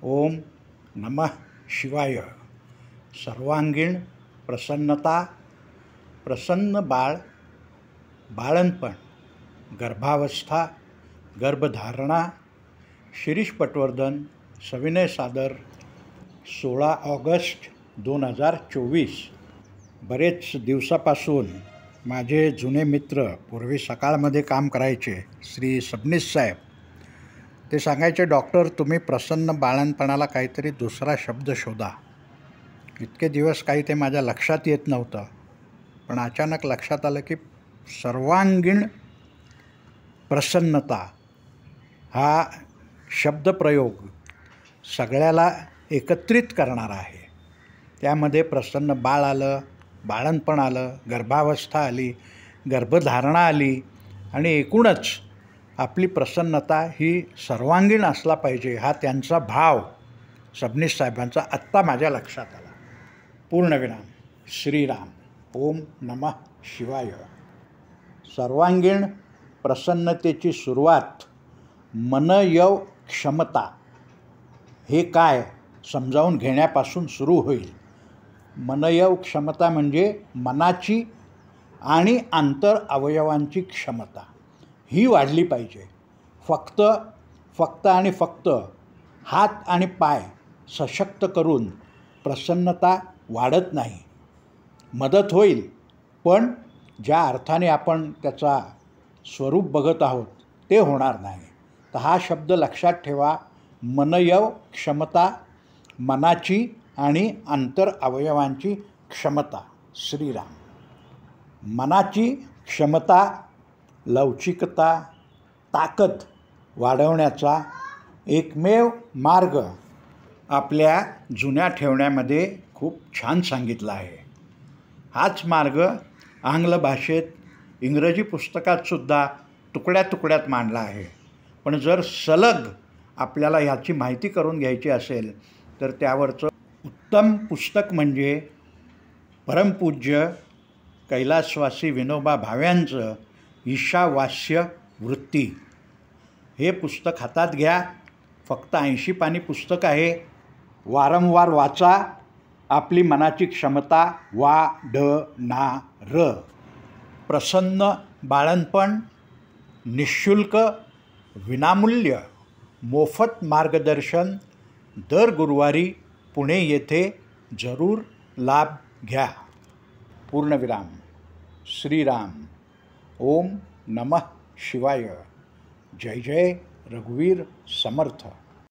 ओम नमः शिवाय. सर्वांगीण प्रसन्नता, प्रसन्न बाळ, बाळंतपण, गर्भावस्था, गर्भधारणा. शिरीष पटवर्धन, सविनय सादर, 16 ऑगस्ट 2024. बरेच दिवसापासून माझे जुने मित्र, पूर्वी सकाळमध्ये काम करायचे, श्री सबनीस साहेब, ते सांगायचे, डॉक्टर तुम्ही प्रसन्न बाळंतपणाला काहीतरी दुसरा शब्द शोधा. इतके दिवस काही ते माझ्या लक्षात येत नव्हतं, पण अचानक लक्षात आलं की सर्वांगीण प्रसन्नता हा शब्दप्रयोग सगळ्याला एकत्रित करणारा आहे. त्यामध्ये प्रसन्न बाळ आलं, बाळंतपण आलं, गर्भावस्था आली, गर्भधारणा आली आणि एकूणच आपली प्रसन्नता ही सर्वांगीण असला पाहिजे हा त्यांचा भाव सबनीस साहेबांचा आत्ता माझ्या लक्षात आला. पूर्णविराम. श्रीराम. ओम नमः शिवाय. सर्वांगीण प्रसन्नतेची सुरुवात मनयव क्षमता हे काय समजावून घेण्यापासून सुरू होईल. मनयव क्षमता म्हणजे मनाची आणि आंतर अवयवांची क्षमता ही वाढली पाहिजे. फक्त आणि फक्त हात आणि पाय सशक्त करून प्रसन्नता वाढत नाही. मदत होईल, पण ज्या अर्थाने आपण त्याचा स्वरूप बघत आहोत ते होणार नाही. तर हा शब्द लक्षात ठेवा. मनयव क्षमता, मनाची आणि आंतर अवयवांची क्षमता. श्रीराम. मनाची क्षमता, लवचिकता, ताकद वाढवण्याचा एकमेव मार्ग आपल्या जुन्या ठेवण्यामध्ये खूप छान सांगितला आहे. हाच मार्ग आंग्ल भाषेत, इंग्रजी पुस्तकातसुद्धा तुकड्या तुकड्यात मांडला आहे. पण जर सलग आपल्याला ह्याची माहिती करून घ्यायची असेल तर त्यावरचं उत्तम पुस्तक म्हणजे परमपूज्य कैलासवासी विनोबा भाव्यांचं ईशावास्य वृत्ती. हे पुस्तक हातात घ्या. फक्त 80 पानी पुस्तक आहे. वारंवार वाचा. आपली मनाची क्षमता वाढणार. प्रसन्न बाळंतपण, निःशुल्क, विनामूल्य, मोफत मार्गदर्शन दर गुरुवारी पुणे येथे जरूर लाभ घ्या. पूर्णविराम. श्रीराम. ओम नमः शिवाय. जय जय रघुवीर समर्थ.